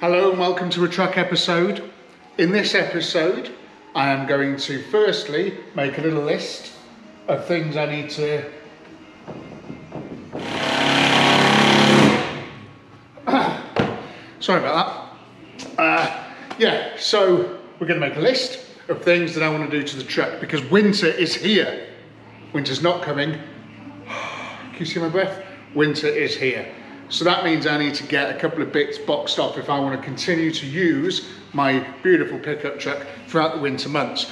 Hello and welcome to a truck episode. In this episode, I am going to firstly make a little list of things I need to sorry about that. So we're going to make a list of things that I want to do to the truck because winter is here. Winter's not coming. Can you see my breath? Winter is here. So that means I need to get a couple of bits boxed off if I want to continue to use my beautiful pickup truck throughout the winter months.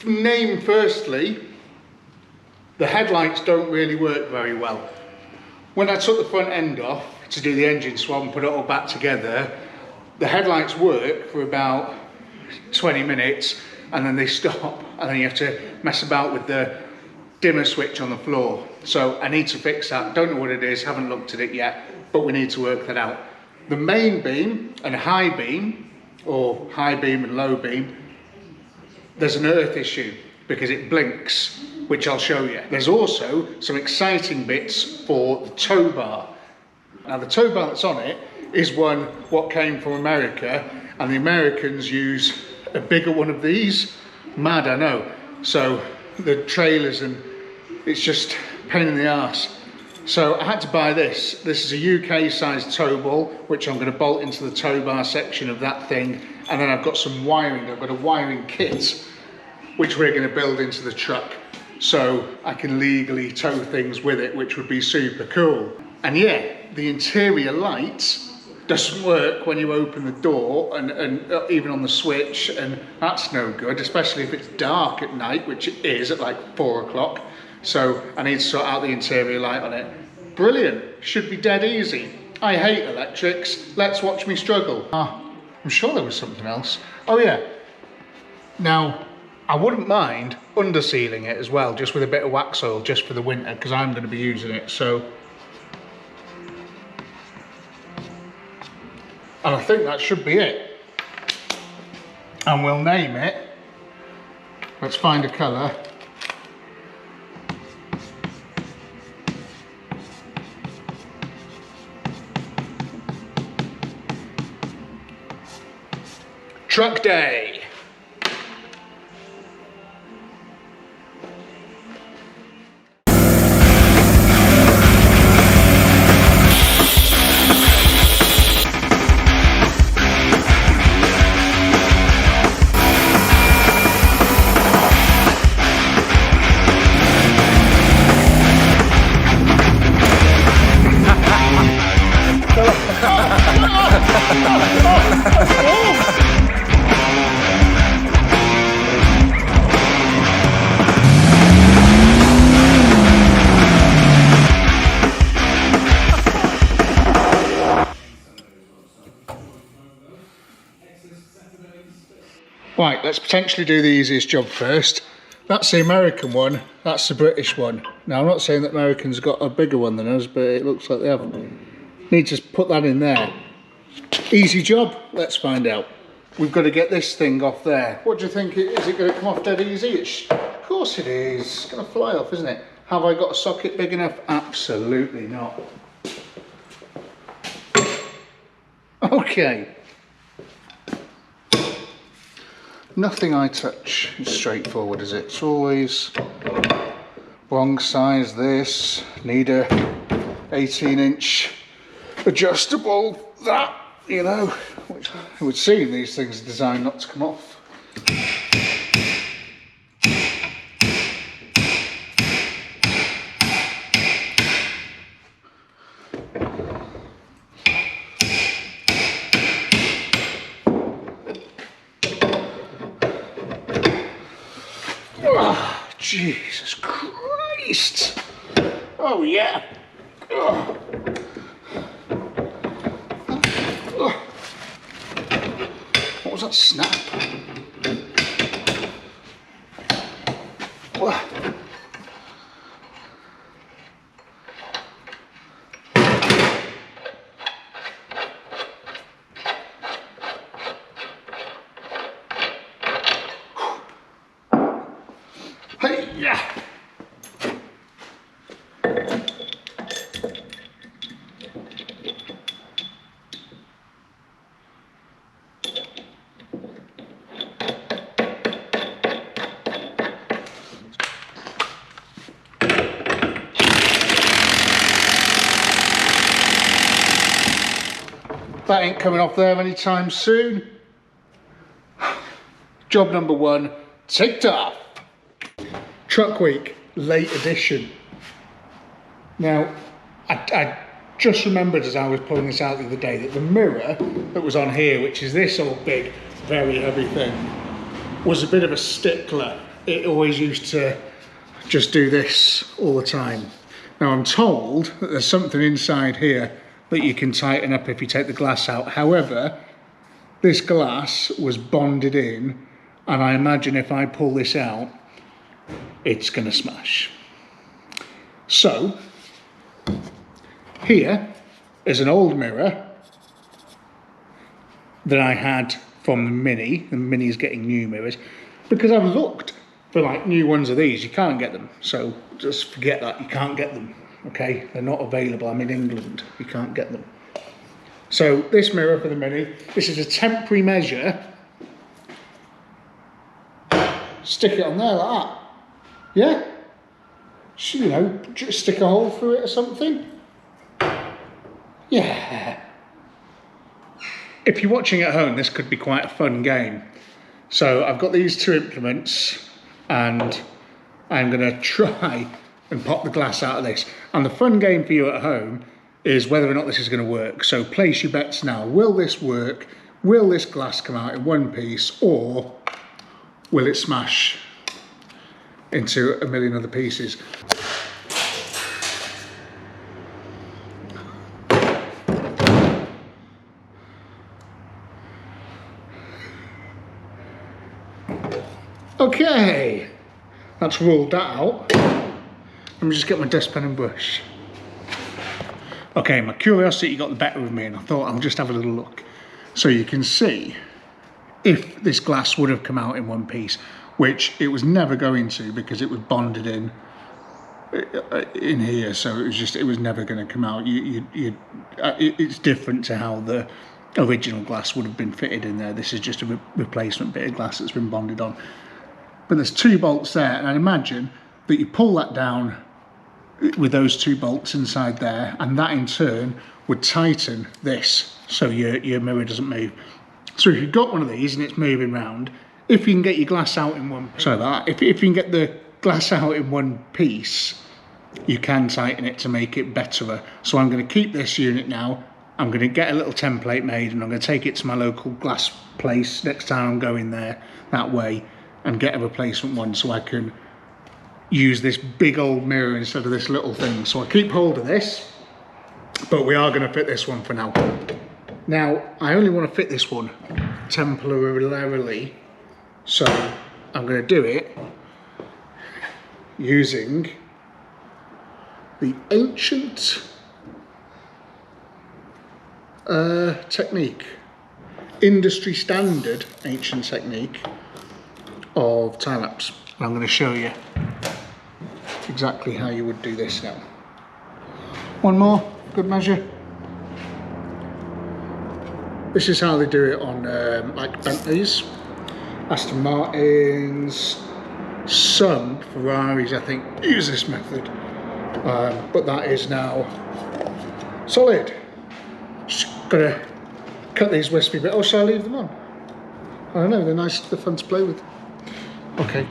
Name firstly, the headlights don't really work very well. When I took the front end off to do the engine swap and put it all back together, the headlights work for about 20 minutes and then they stop, and then you have to mess about with the dimmer switch on the floor. So I need to fix that. Don't know what it is, haven't looked at it yet, but we need to work that out. The main beam and high beam, or high beam and low beam, there's an earth issue because it blinks, which I'll show you. There's also some exciting bits for the tow bar. Now the tow bar that's on it is what came from America, and the Americans use a bigger one of these. Mad, I know. So the trailers, and it's just a pain in the arse. So I had to buy this. This is a UK sized tow ball, which I'm going to bolt into the tow bar section of that thing. And then I've got some wiring. I've got a wiring kit, which we're going to build into the truck so I can legally tow things with it, which would be super cool. And yeah, the interior lights doesn't work when you open the door and even on the switch, and that's no good, especially if it's dark at night, which it is at like 4 o'clock. So I need to sort out the interior light on it. Brilliant, should be dead easy. I hate electrics, let's watch me struggle. I'm sure there was something else. Oh yeah, now I wouldn't mind undersealing it as well, just with a bit of wax oil, just for the winter, because I'm going to be using it. So, and I think that should be it. And we'll name it. Let's find a colour. Truck Day. Right, let's potentially do the easiest job first. That's the American one, that's the British one. Now I'm not saying that Americans got a bigger one than us, but it looks like they have. Need to put that in there. Easy job, let's find out. We've got to get this thing off there. What do you think? Is it going to come off dead easy? Of course it is, it's going to fly off, isn't it? Have I got a socket big enough? Absolutely not. Okay. Nothing I touch is straightforward, is it? It's always wrong size this, need a 18-inch adjustable that, you know, which it would seem these things are designed not to come off. Oh, Jesus Christ! Oh yeah! Oh. Oh. What was that snap? Oh. Hey, yeah. That ain't coming off there anytime soon. Job number 1 ticked off. Truck week, late edition. Now, I just remembered as I was pulling this out the other day that the mirror that was on here, which is this old big, very heavy thing, was a bit of a stickler. It always used to just do this all the time. Now I'm told that there's something inside here that you can tighten up if you take the glass out. However, this glass was bonded in, and I imagine if I pull this out, it's gonna smash. So, here is an old mirror that I had from the Mini. The Mini is getting new mirrors because I've looked for like new ones of these. You can't get them, so just forget that. You can't get them, okay? They're not available. I'm in England, you can't get them. So this mirror for the Mini, this is a temporary measure. Stick it on there like that, yeah? You know, just stick a hole through it or something. Yeah. If you're watching at home, this could be quite a fun game. So I've got these 2 implements and I'm gonna try and pop the glass out of this. And the fun game for you at home is whether or not this is gonna work. So place your bets now. Will this work? Will this glass come out in one piece, or will it smash into a million other pieces? Okay, that's ruled that out. Let me just get my dustpan and brush. Okay, my curiosity got the better of me and I thought I'll just have a little look. So you can see if this glass would have come out in one piece, which it was never going to because it was bonded in here, so it was never going to come out. It's different to how the original glass would have been fitted in there. This is just a replacement bit of glass that's been bonded on. But there's 2 bolts there, and I imagine that you pull that down with those 2 bolts inside there, and that in turn would tighten this so your mirror doesn't move. So if you've got one of these and it's moving round, if you can get your glass out in one, if you can get the glass out in one piece, you can tighten it to make it better. So I'm going to keep this unit now. I'm going to get a little template made and I'm going to take it to my local glass place next time I'm going there that way and get a replacement one so I can use this big old mirror instead of this little thing. So I'll keep hold of this, but we are going to fit this one for now. Now, I only want to fit this one temporarily, so I'm going to do it using the ancient technique, industry standard ancient technique of time-lapse. I'm going to show you exactly how you would do this now. One more, good measure. This is how they do it on like Bentleys, Aston Martins, some Ferraris I think use this method, but that is now solid. Just gotta cut these wispy bits. Oh, shall I leave them on? I don't know, they're nice, they're fun to play with. Okay.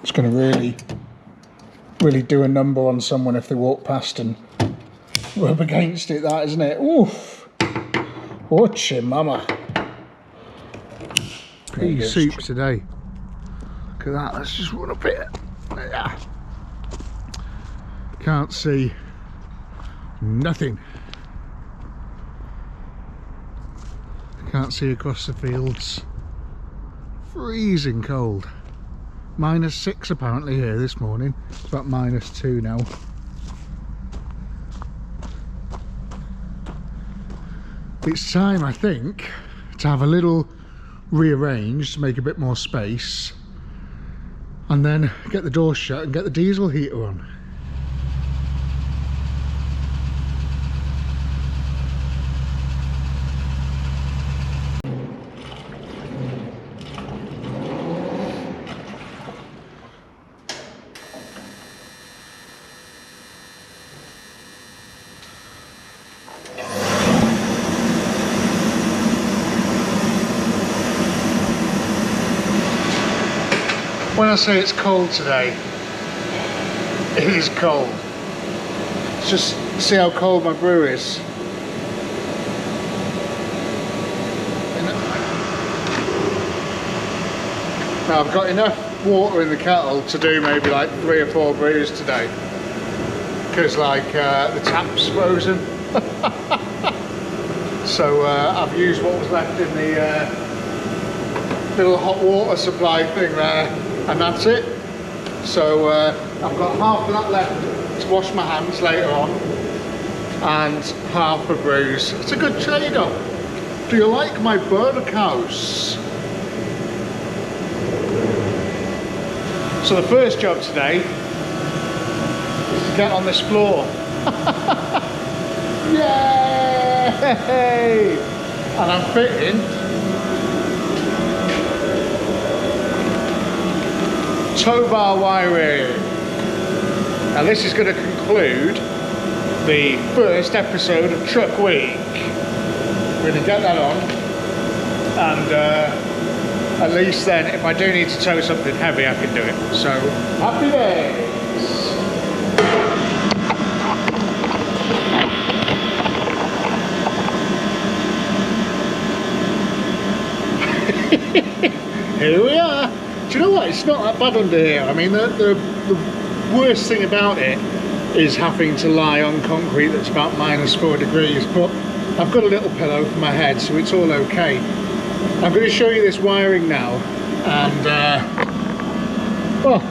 It's going to really do a number on someone if they walk past and rub against it, that, isn't it? Oof! Watch mama. Pea soup today. Look at that, let's just run up it. Yeah. Can't see nothing. Can't see across the fields. Freezing cold. -6 apparently here this morning. It's about -2 now. It's time, I think, to have a little rearranged to make a bit more space, and then get the door shut and get the diesel heater on. When I say it's cold today, it is cold. Just see how cold my brew is. Now I've got enough water in the kettle to do maybe like 3 or 4 brews today, because like the tap's frozen. So I've used what was left in the little hot water supply thing there, and that's it. So I've got half of that left to wash my hands later on, and half for brews. It's a good trade-off. Do you like my birdhouse? So the first job today is to get on this floor. Yay! And I'm fitting towbar wiring. Now this is going to conclude the first episode of Truck Week. We're going to get that on, and at least then, if I do need to tow something heavy, I can do it. So, happy days! Here we are. Do you know what? It's not that bad under here. I mean, the worst thing about it is having to lie on concrete that's about -4 degrees, but I've got a little pillow for my head, so it's all okay. I'm going to show you this wiring now, and well,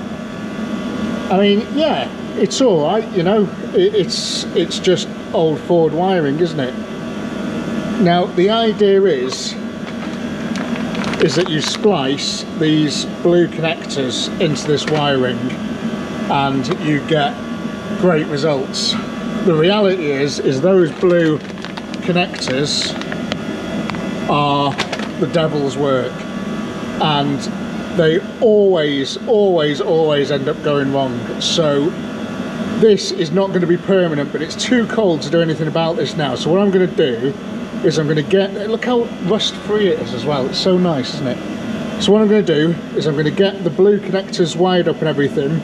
I mean, yeah, it's all right, you know. It's just old Ford wiring, isn't it? Now the idea is that you splice these blue connectors into this wiring, and you get great results. The reality is those blue connectors are the devil's work, and they always end up going wrong. So this is not going to be permanent, but it's too cold to do anything about this now. So what I'm going to do is I'm going to get, look how rust free it is as well, it's so nice, isn't it? So what I'm going to do is I'm going to get the blue connectors wired up and everything,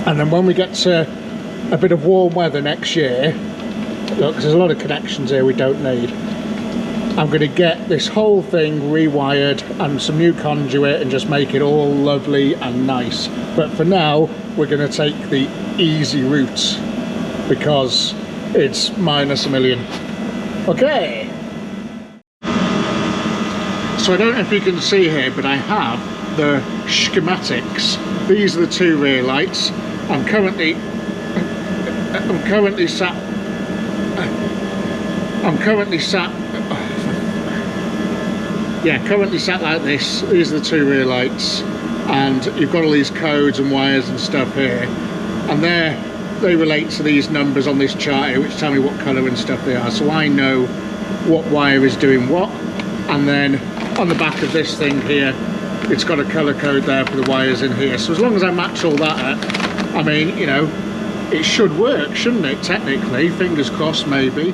and then when we get to a bit of warm weather next year, look, there's a lot of connections here we don't need, I'm going to get this whole thing rewired and some new conduit and just make it all lovely and nice. But for now, we're going to take the easy route because it's -1 million. Okay. So I don't know if you can see here, but I have the schematics. These are the 2 rear lights. I'm currently sat like this. These are the 2 rear lights, and you've got all these codes and wires and stuff here, and they relate to these numbers on this chart here, which tell me what colour and stuff they are, so I know what wire is doing what. And then on the back of this thing here, it's got a colour code there for the wires in here. So as long as I match all that up, I mean, you know, it should work, shouldn't it, technically? Fingers crossed, maybe.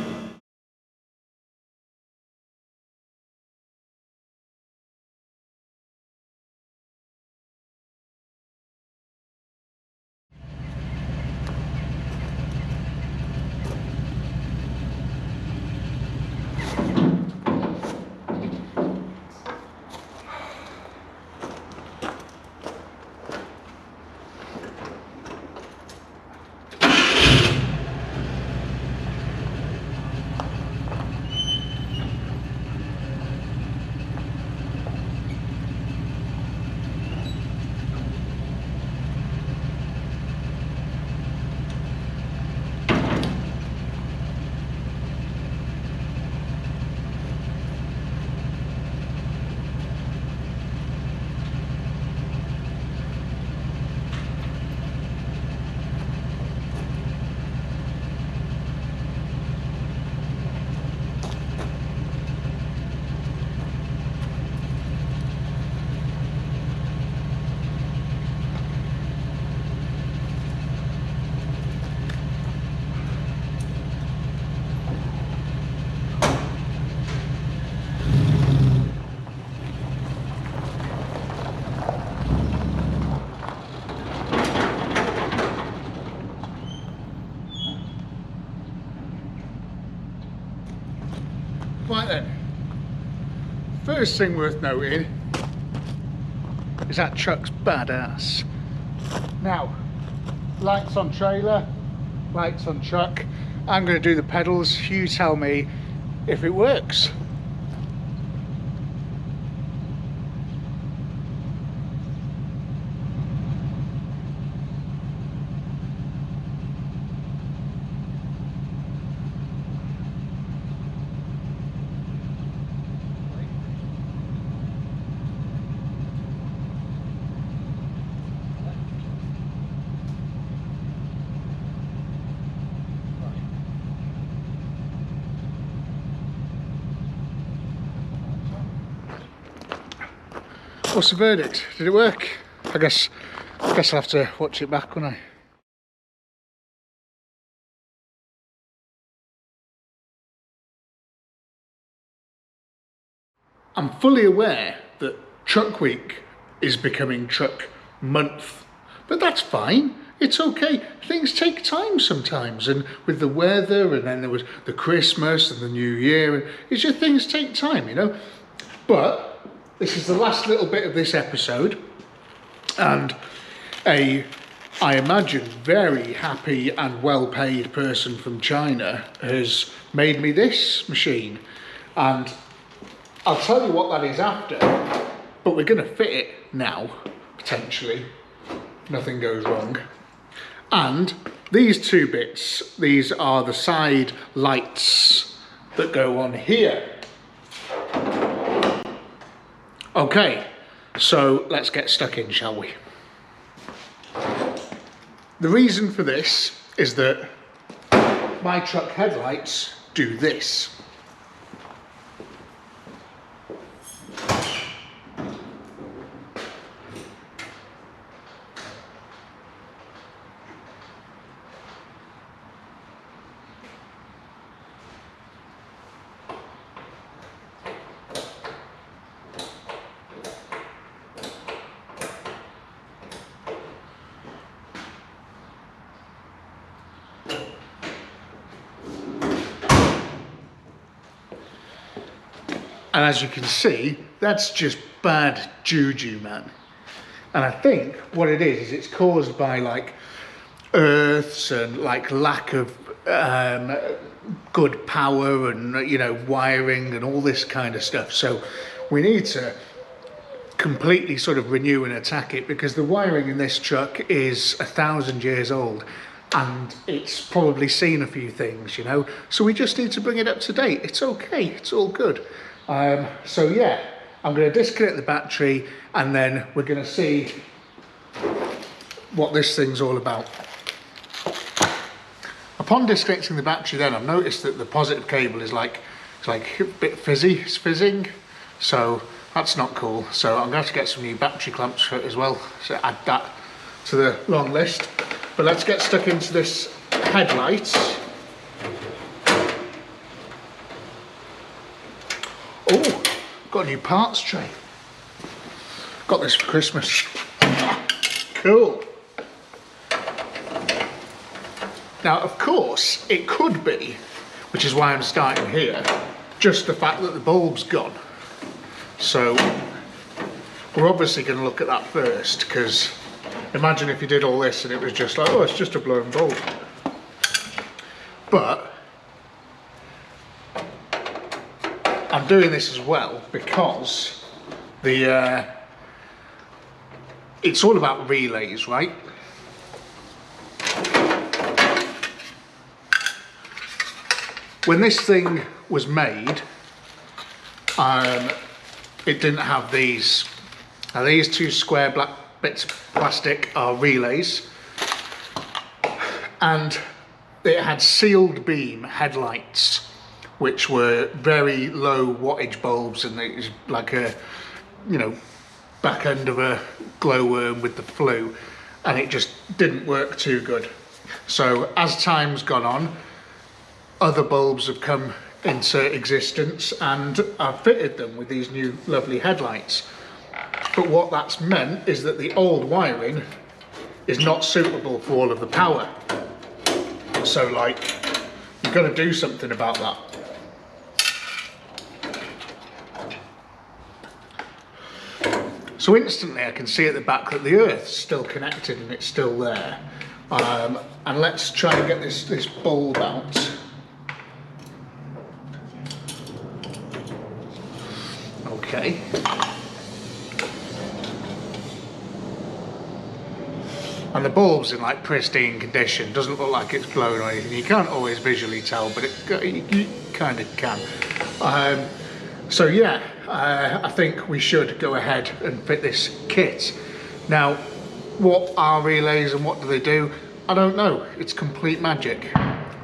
first thing worth noting is that truck's badass. Now, lights on trailer, lights on truck. I'm going to do the pedals. You tell me if it works. What's the verdict? Did it work? I guess I'll have to watch it back, won't I? I'm fully aware that Truck Week is becoming Truck Month, but that's fine. It's okay. Things take time sometimes, and with the weather, and then there was the Christmas and the New Year, and it's just things take time, you know. But this is the last little bit of this episode, and I imagine, very happy and well-paid person from China has made me this machine, and I'll tell you what that is after, but we're going to fit it now, potentially, if nothing goes wrong. And these two bits, these are the side lights that go on here. Okay, so let's get stuck in, shall we? The reason for this is that my truck headlights do this. And as you can see, that's just bad juju, man. And I think what it is it's caused by like earths and like lack of good power and, you know, wiring and all this kind of stuff. So we need to completely sort of renew and attack it, because the wiring in this truck is 1,000 years old and it's probably seen a few things, you know. So we just need to bring it up to date. It's okay, it's all good. So yeah, I'm going to disconnect the battery and then we're going to see what this thing's all about. Upon disconnecting the battery then, I've noticed that the positive cable is like, it's like a bit fizzy, it's fizzing, so that's not cool. So I'm going to have to get some new battery clamps for it as well, so add that to the long list. But let's get stuck into this headlight. Oh, got a new parts tray. Got this for Christmas. Cool. Now, of course, it could be, which is why I'm starting here, just the fact that the bulb's gone. So we're obviously going to look at that first, because imagine if you did all this and it was just like, oh, it's just a blown bulb. But I'm doing this as well because it's all about relays, right? When this thing was made, it didn't have these. Now these two square black bits of plastic are relays, and it had sealed beam headlights, which were very low wattage bulbs, and it was like a, you know, back end of a glowworm with the flue, and it just didn't work too good. So as time's gone on, other bulbs have come into existence and I've fitted them with these new lovely headlights. But what that's meant is that the old wiring is not suitable for all of the power. So like, you've got to do something about that. So instantly I can see at the back that the earth's still connected and it's still there. And let's try and get this bulb out. Okay. And the bulb's in like pristine condition, doesn't look like it's blown or anything. You can't always visually tell, but you kind of can. So yeah, I think we should go ahead and fit this kit. Now, what are relays and what do they do? I don't know. It's complete magic.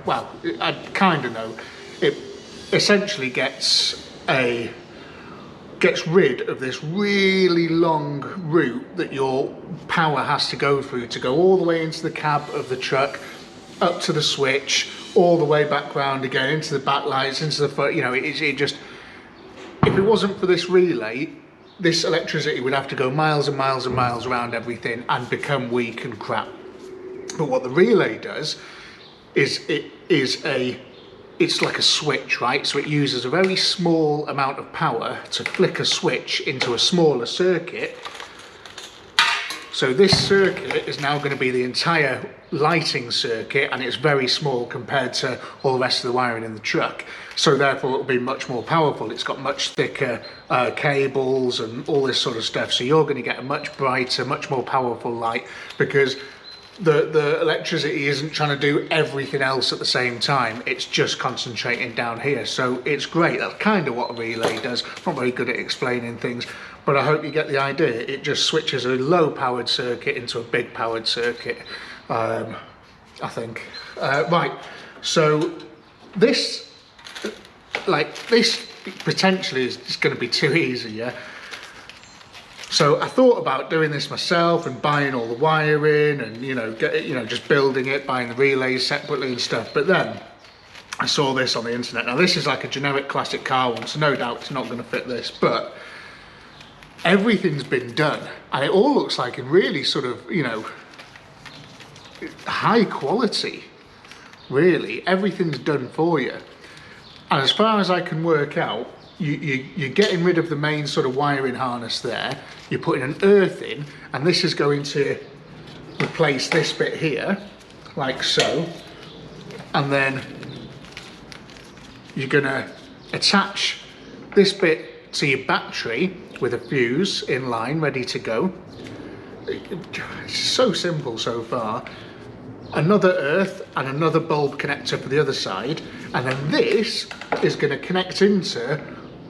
Well, I kind of know. It essentially gets rid of this really long route that your power has to go through to go all the way into the cab of the truck, up to the switch, all the way back round again, into the backlights, into the front. You know, it just, if it wasn't for this relay, this electricity would have to go miles and miles and miles around everything and become weak and crap. But what the relay does is it's like a switch, right? So it uses a very small amount of power to flick a switch into a smaller circuit. So this circuit is now going to be the entire lighting circuit, and it's very small compared to all the rest of the wiring in the truck. So therefore it will be much more powerful. It's got much thicker cables and all this sort of stuff. So you're going to get a much brighter, much more powerful light, because the electricity isn't trying to do everything else at the same time. It's just concentrating down here. So it's great. That's kind of what a relay does. I'm not very good at explaining things, but I hope you get the idea. It just switches a low powered circuit into a big powered circuit, I think. Right, so this potentially is just going to be too easy, yeah? So I thought about doing this myself and buying all the wiring and, just building it, buying the relays separately and stuff. But then I saw this on the internet. Now this is like a generic classic car one, so no doubt it's not going to fit this, but everything's been done and it all looks like in really sort of, high quality, really. Everything's done for you. And as far as I can work out, you're getting rid of the main sort of wiring harness there. You're putting an earth in, and this is going to replace this bit here, like so. And then you're gonna attach this bit to your battery with a fuse in line, ready to go. It's so simple so far. Another earth and another bulb connector for the other side, and then this is going to connect into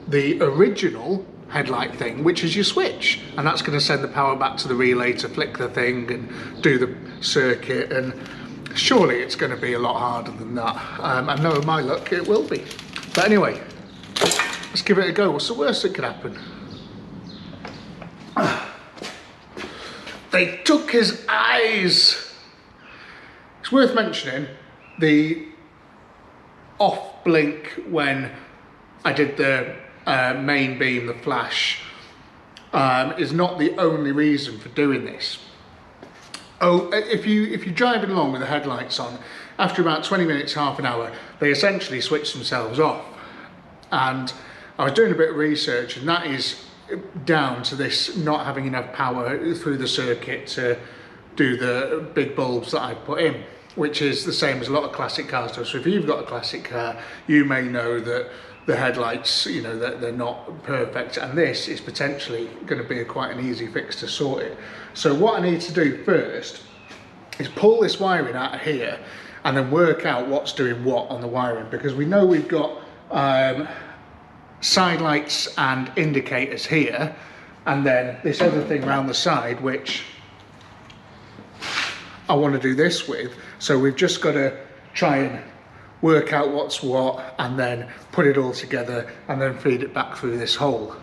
the original headlight thing, which is your switch, and that's going to send the power back to the relay to flick the thing and do the circuit. And surely it's going to be a lot harder than that. And knowing my luck, it will be. But anyway, let's give it a go. What's the worst that could happen? They took his eyes. It's worth mentioning the off blink when I did the main beam, the flash, is not the only reason for doing this. Oh, if you're driving along with the headlights on, after about 20 minutes, half an hour, they essentially switch themselves off. And I was doing a bit of research, and that is down to this not having enough power through the circuit to do the big bulbs that I put in, which is the same as a lot of classic cars do. So if you've got a classic car, you may know that the headlights, that they're not perfect, and this is potentially going to be quite an easy fix to sort it. So what I need to do first is pull this wiring out of here and then work out what's doing what on the wiring, because we know we've got side lights and indicators here, and then this other thing around the side which I want to do this with. So we've just got to try and work out what's what and then put it all together and then feed it back through this hole.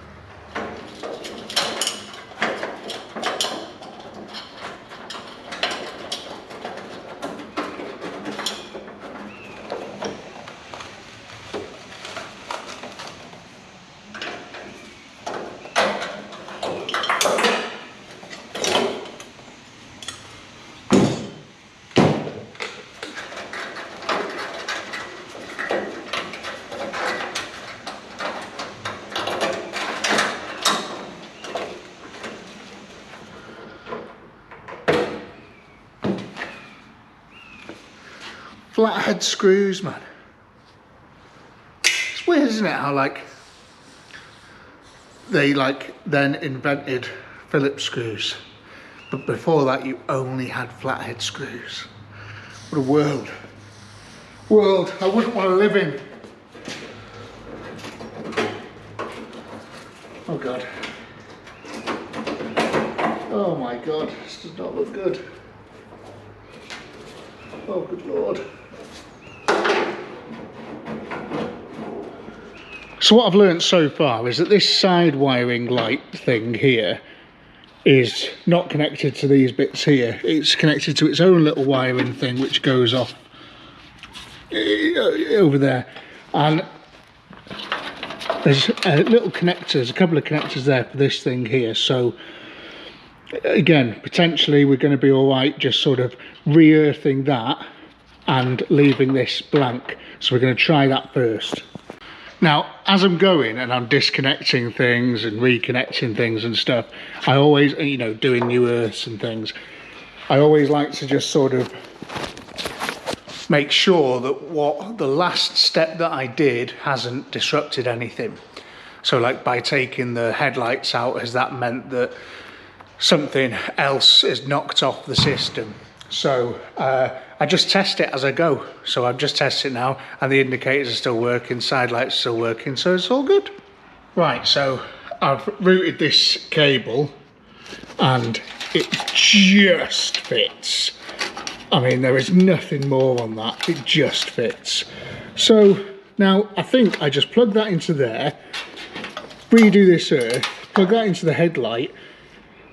Flathead screws, man. It's weird, isn't it, how like they then invented Phillips screws, but before that you only had flathead screws. What a world. World I wouldn't want to live in. Oh God. Oh my God, this does not look good. Oh good Lord. So what I've learned so far is that this side wiring light thing here is not connected to these bits here. It's connected to its own little wiring thing which goes off over there. And there's little connectors, a couple of connectors there for this thing here. So again, potentially we're going to be all right just sort of re-earthing that and leaving this blank. So we're going to try that first. Now, as I'm going and I'm disconnecting things and reconnecting things and stuff, I always, you know, doing new earths and things, I always like to just sort of make sure that what the last step that I did hasn't disrupted anything. So like by taking the headlights out, has that meant that something else is knocked off the system? So I just test it as I go. So I've just tested it now and the indicators are still working, side lights are still working, so it's all good. Right, so I've routed this cable and it just fits. I mean, there is nothing more on that, it just fits. So now I think I just plug that into there, redo this earth, plug that into the headlight,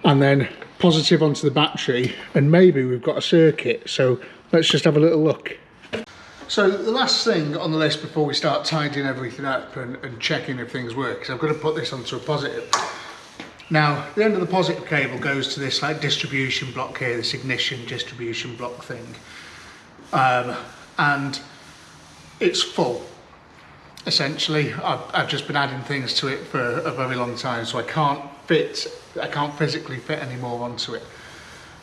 and then positive onto the battery, and maybe we've got a circuit. So let's just have a little look. So the last thing on the list before we start tidying everything up and checking if things work is I've got to put this onto a positive. Now the end of the positive cable goes to this like distribution block here, this ignition distribution block thing, and it's full. Essentially, I've just been adding things to it for a very long time, so I can't physically fit any more onto it.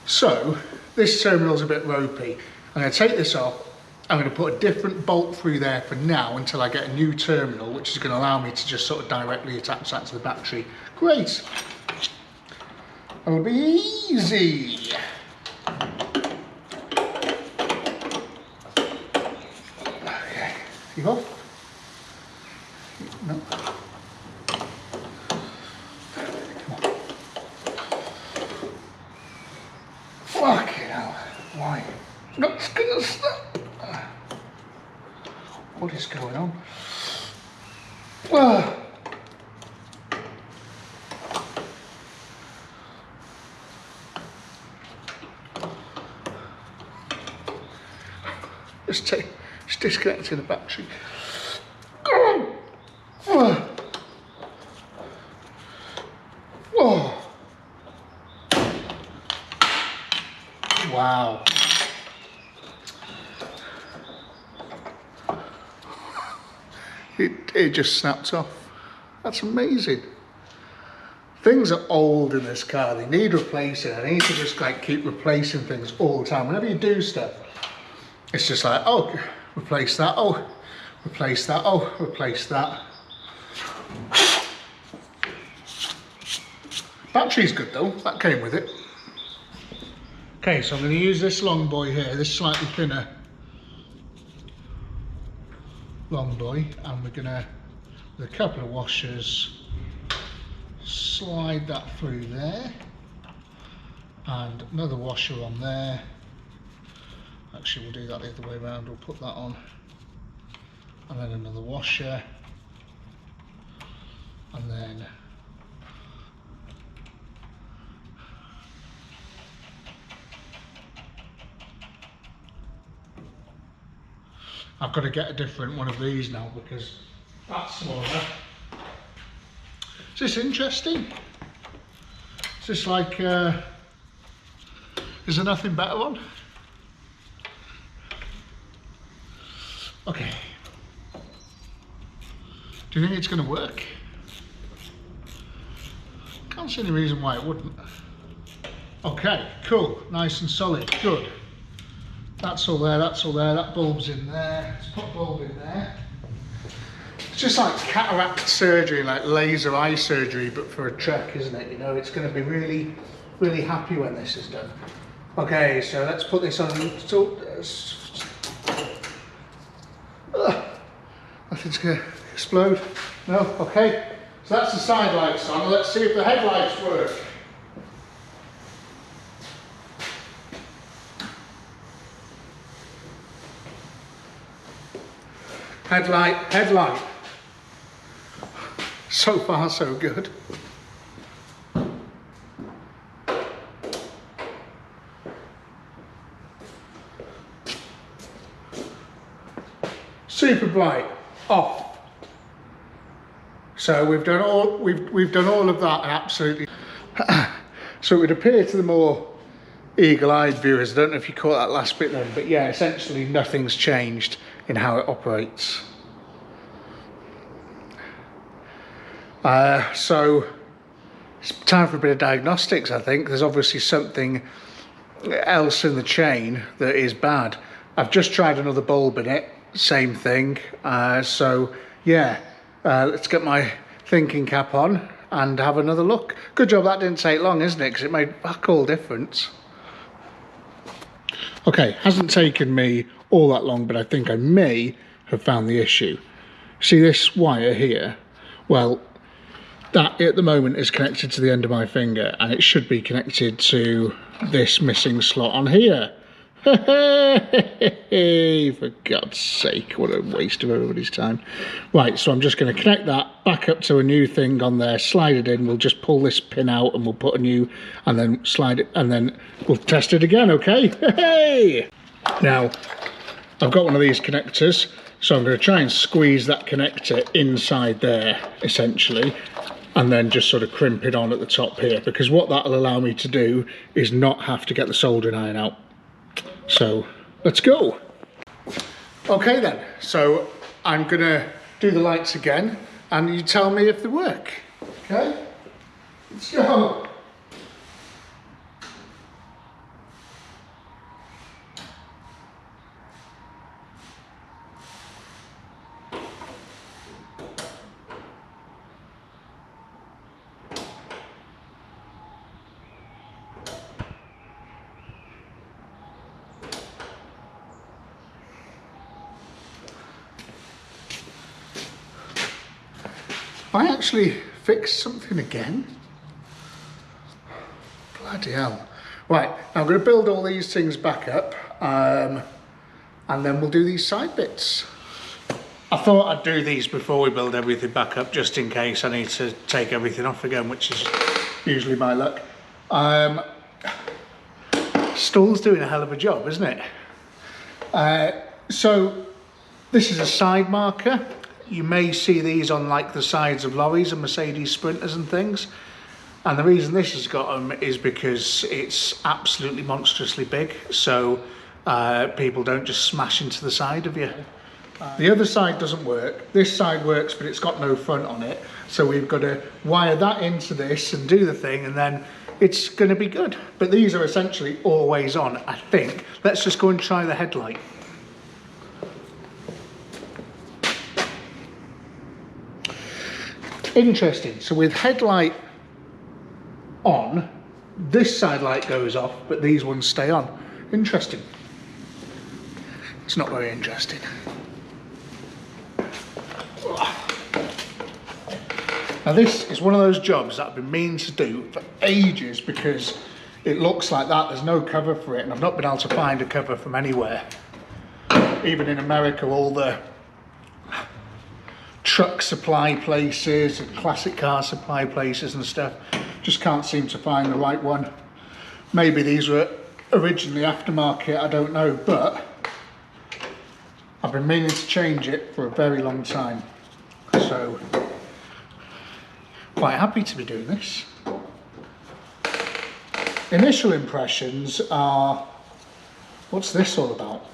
So this terminal's a bit ropey. I'm going to take this off. I'm going to put a different bolt through there for now until I get a new terminal, which is going to allow me to just sort of directly attach that to the battery. Great. It'll be easy. Okay, you off? No. Fucking hell. Why? Not gonna stop. What is going on? Just disconnecting the battery. Wow. It just snapped off. That's amazing. Things are old in this car. They need replacing. I need to just like keep replacing things all the time. Whenever you do stuff, it's just like, oh, replace that. Oh, replace that. Oh, replace that. Battery's good though. That came with it. Okay, so I'm going to use this long boy here, this slightly thinner long boy, and we're going to, with a couple of washers, slide that through there, and another washer on there. Actually, we'll do that the other way around. We'll put that on, and then another washer, and then I've got to get a different one of these now because that's smaller. Is this interesting? Is this like, is there nothing better on? Okay. Do you think it's going to work? Can't see any reason why it wouldn't. Okay, cool, nice and solid, good. That's all there, that's all there, that bulb's in there. Let's put a bulb in there. It's just like cataract surgery, like laser eye surgery, but for a truck, isn't it? You know, it's going to be really, really happy when this is done. Okay, so let's put this on. Nothing's going to explode. No? Okay. So that's the side lights on. Let's see if the headlights work. Headlight, headlight. So far, so good. Super bright, off. So we've done all of that, and absolutely. So it would appear to the more eagle-eyed viewers, I don't know if you caught that last bit then, but yeah, essentially nothing's changed in how it operates. So it's time for a bit of diagnostics, I think. There's obviously something else in the chain that is bad. I've just tried another bulb in it, same thing. So yeah, let's get my thinking cap on and have another look. Good job that didn't take long, isn't it? Because it made fuck all difference. Okay, hasn't taken me all that long, but I think I may have found the issue. See this wire here? Well, that at the moment is connected to the end of my finger, and it should be connected to this missing slot on here. For God's sake, what a waste of everybody's time. Right, so I'm just going to connect that back up to a new thing on there, slide it in, we'll just pull this pin out and we'll put a new, and then slide it, and then we'll test it again, okay? Now, I've got one of these connectors, so I'm going to try and squeeze that connector inside there, essentially, and then just sort of crimp it on at the top here, because what that'll allow me to do is not have to get the soldering iron out. So let's go. Okay then, so I'm gonna do the lights again and you tell me if they work. Okay, let's go. I actually fixed something again. Bloody hell. Right, now I'm going to build all these things back up and then we'll do these side bits. I thought I'd do these before we build everything back up, just in case I need to take everything off again, which is usually my luck. Stall's doing a hell of a job, isn't it? So this is a side marker. You may see these on like the sides of lorries and Mercedes Sprinters and things. And the reason this has got them is because it's absolutely monstrously big. So people don't just smash into the side of you. The other side doesn't work. This side works, but it's got no front on it. So we've got to wire that into this and do the thing, and then it's going to be good. But these are essentially always on, I think. Let's just go and try the headlight. Interesting. So with headlight on, this side light goes off, but these ones stay on. Interesting. It's not very interesting. Now this is one of those jobs that I've been meaning to do for ages, because it looks like that there's no cover for it, and I've not been able to find a cover from anywhere. Even in America, all the truck supply places and classic car supply places and stuff, just can't seem to find the right one. Maybe these were originally aftermarket, I don't know, but I've been meaning to change it for a very long time, so quite happy to be doing this. Initial impressions are, what's this all about?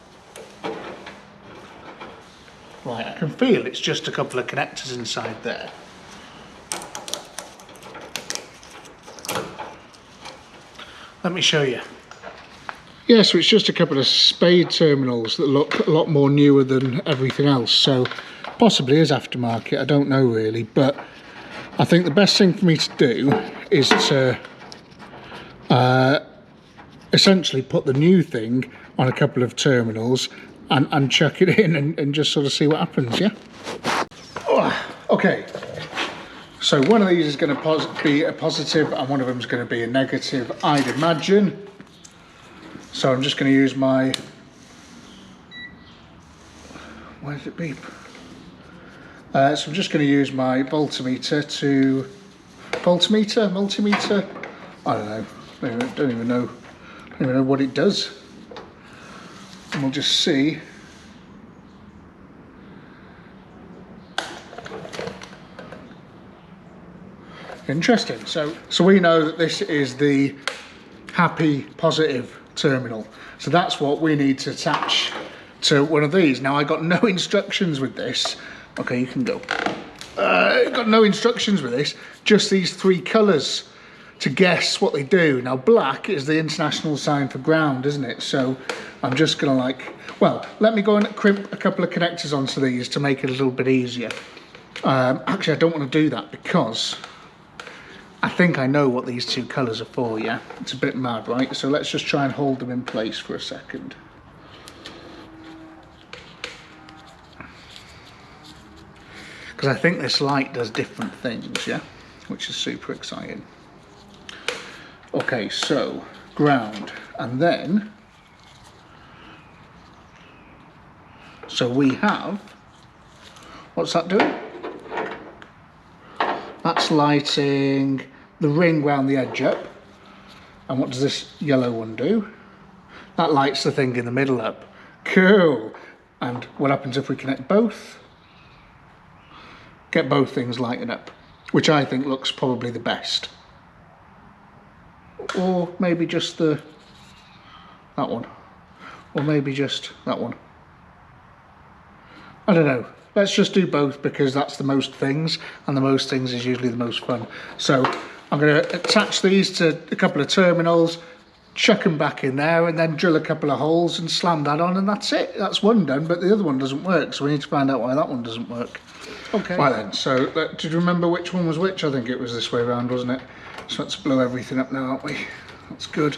Right, I can feel it's just a couple of connectors inside there. Let me show you. Yeah, so it's just a couple of spade terminals that look a lot more newer than everything else, so possibly is aftermarket, I don't know really, but I think the best thing for me to do is to essentially put the new thing on a couple of terminals and chuck it in and just sort of see what happens, yeah? Okay, so one of these is going to be a positive and one of them is going to be a negative, I'd imagine. So I'm just going to use my, where did it beep? So I'm just going to use my multimeter, I don't know, I don't even know what it does. And we'll just see. Interesting. So we know that this is the happy positive terminal. So that's what we need to attach to one of these. Now I got no instructions with this. Okay, you can go. Got no instructions with this, just these three colours to guess what they do. Now black is the international sign for ground, isn't it? So I'm just gonna well, let me go and crimp a couple of connectors onto these to make it a little bit easier. Actually, I don't want to do that because I think I know what these two colours are for, yeah? It's a bit mad, right? So let's just try and hold them in place for a second. Because I think this light does different things, yeah? Which is super exciting. Okay, so ground, and then, so we have, what's that doing? That's lighting the ring round the edge up. And what does this yellow one do? That lights the thing in the middle up. Cool. And what happens if we connect both? Get both things lighting up, which I think looks probably the best. Or maybe just that one. Or maybe just that one. I don't know. Let's just do both because that's the most things, and the most things is usually the most fun. So I'm going to attach these to a couple of terminals, chuck them back in there, and then drill a couple of holes and slam that on, and that's it. That's one done, but the other one doesn't work, so we need to find out why that one doesn't work. Okay. Right then, so did you remember which one was which? I think it was this way around, wasn't it? So let's blow everything up now, aren't we? That's good.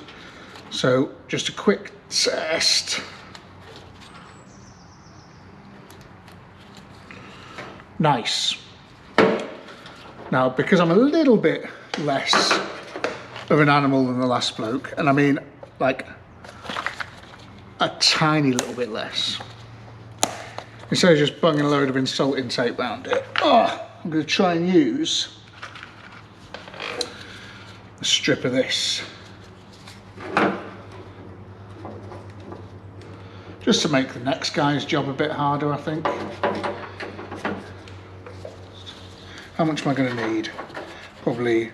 So just a quick test. Nice. Now, because I'm a little bit less of an animal than the last bloke, and I mean like a tiny little bit less, instead of just bunging a load of insulting tape around it, I'm going to try and use a strip of this just to make the next guy's job a bit harder, I think. How much am I going to need? Probably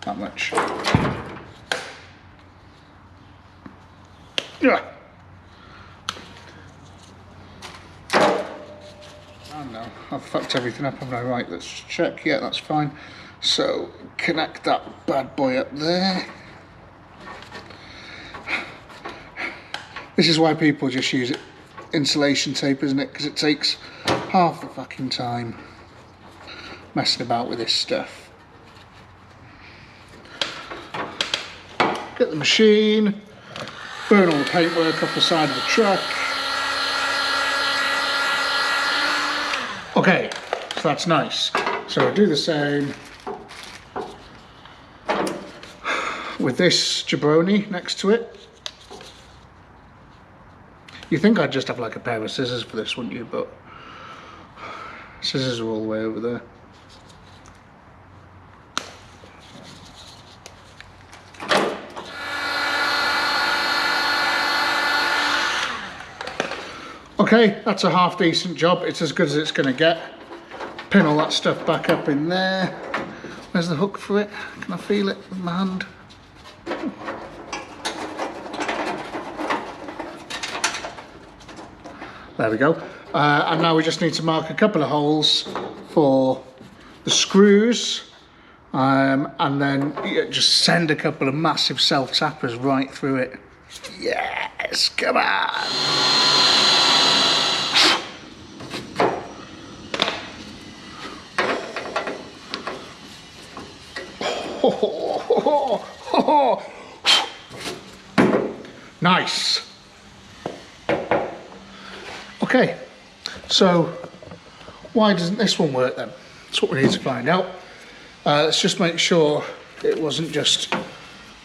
that much. Yeah. Oh no, I've fucked everything up, haven't I? Right, let's check. Yeah, that's fine. So connect that bad boy up there. This is why people just use insulation tape, isn't it? Because it takes half the fucking time messing about with this stuff. Get the machine, burn all the paintwork off the side of the truck. Okay, so that's nice. So I do the same with this jabroni next to it. You think I'd just have like a pair of scissors for this, wouldn't you? But scissors are all the way over there. Okay, that's a half decent job. It's as good as it's going to get. Pin all that stuff back up in there. Where's the hook for it? Can I feel it with my hand? There we go. And now we just need to mark a couple of holes for the screws and then just send a couple of massive self-tappers right through it. Yes, come on! Nice. Okay, so why doesn't this one work then? That's what we need to find out. Let's just make sure it wasn't just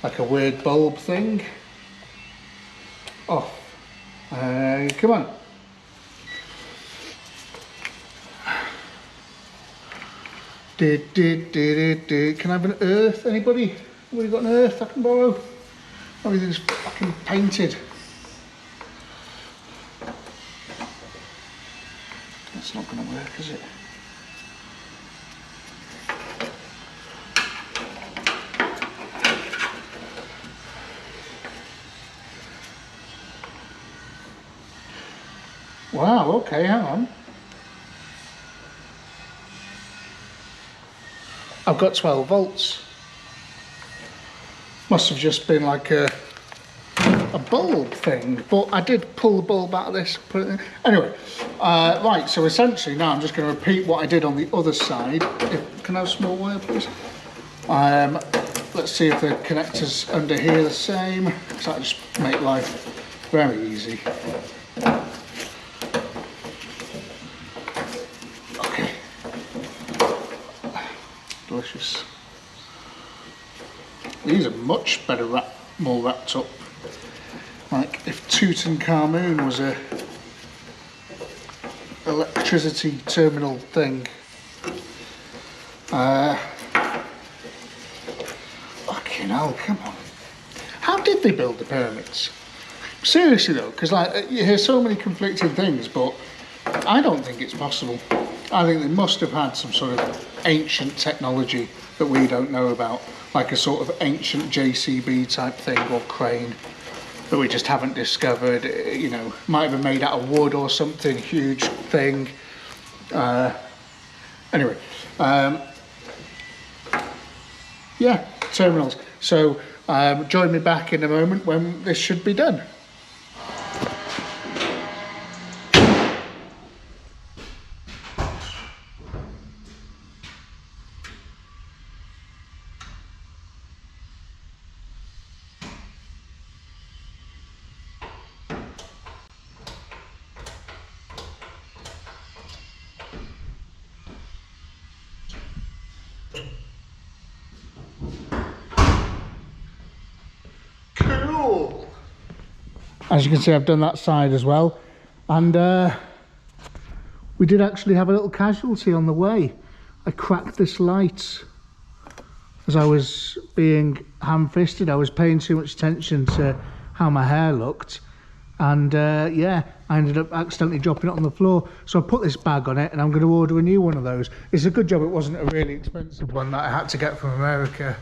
like a weird bulb thing. Oh, come on. Can I have an earth? Anybody? Anybody got an earth I can borrow? Everything's fucking painted. That's not going to work, is it? Wow, okay, hang on. I've got 12 volts. Must have just been like a bulb thing, but I did pull the bulb out of this, put it in. Anyway, right, so essentially now I'm just going to repeat what I did on the other side. Can I have a small wire, please? Let's see if the connectors under here are the same, because that'll just make life very easy. Okay. Delicious. These are much better, more wrapped up. Like if Tutankhamun was a electricity terminal thing. Fucking hell, come on. How did they build the pyramids? Seriously though, because like you hear so many conflicting things, but I don't think it's possible. I think they must have had some sort of ancient technology that we don't know about, like a sort of ancient JCB type thing or crane that we just haven't discovered. You know, might have been made out of wood or something, huge thing. Anyway, yeah, terminals. So join me back in a moment when this should be done. As you can see, I've done that side as well, and we did actually have a little casualty on the way. I cracked this light as I was being ham-fisted. I was paying too much attention to how my hair looked, and yeah, I ended up accidentally dropping it on the floor. So I put this bag on it, and I'm going to order a new one of those. It's a good job it wasn't a really expensive one that I had to get from America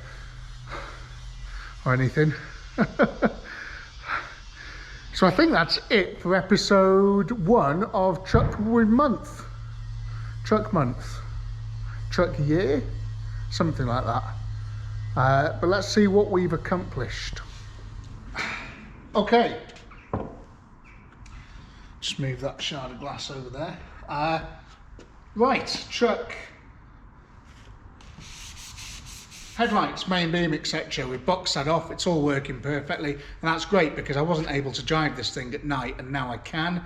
or anything. So I think that's it for episode 1 of Truck Month. Truck Month. Truck Year? Something like that. But let's see what we've accomplished. Okay. Just move that shard of glass over there. Right, truck. Headlights, main beam, etc. We've boxed that off, it's all working perfectly, and that's great because I wasn't able to drive this thing at night, and now I can,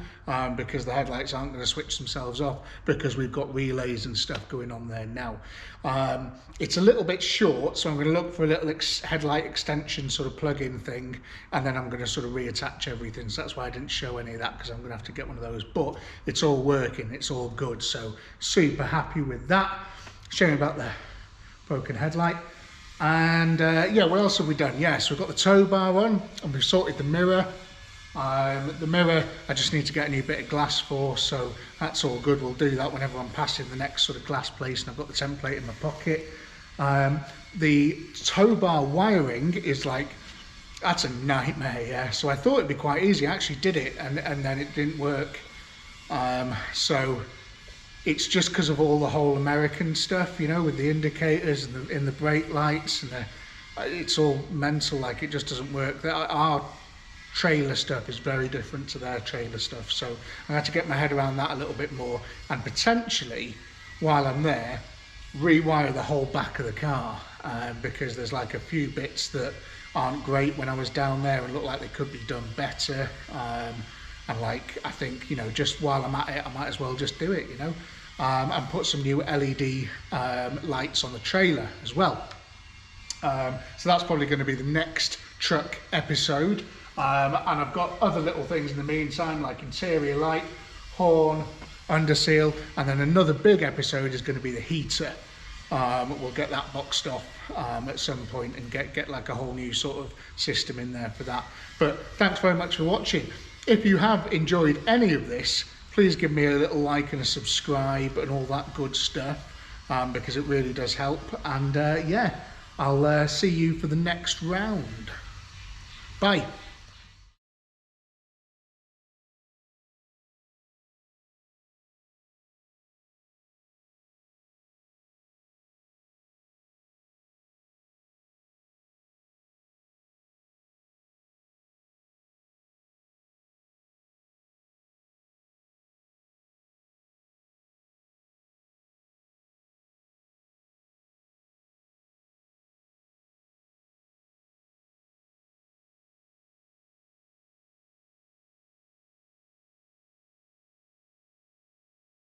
because the headlights aren't going to switch themselves off because we've got relays and stuff going on there now. It's a little bit short, so I'm going to look for a little headlight extension sort of plug-in thing, and then I'm going to sort of reattach everything. So that's why I didn't show any of that, because I'm going to have to get one of those, but it's all working, it's all good, so super happy with that. Showing about the broken headlight. And yeah, what else have we done? Yes, we've got the tow bar on, and we've sorted the mirror. The mirror I just need to get a new bit of glass for, so that's all good. We'll do that whenever I'm passing the next sort of glass place, and I've got the template in my pocket. The tow bar wiring is like, that's a nightmare, yeah. So I thought it'd be quite easy. I actually did it, and then it didn't work. So it's just because of all the whole American stuff, you know, with the indicators and the brake lights, and it's all mental. Like, it just doesn't work. Our trailer stuff is very different to their trailer stuff, so I had to get my head around that a little bit more, and potentially, while I'm there, rewire the whole back of the car, because there's like a few bits that aren't great when I was down there and look like they could be done better. And like, I think, you know, just while I'm at it, I might as well just do it, you know, and put some new LED lights on the trailer as well. So that's probably going to be the next truck episode. And I've got other little things in the meantime, like interior light, horn, underseal, and then another big episode is going to be the heater. We'll get that boxed off at some point and get like a whole new sort of system in there for that. But thanks very much for watching. If you have enjoyed any of this, please give me a little like and a subscribe and all that good stuff, because it really does help. And yeah, I'll see you for the next round. Bye.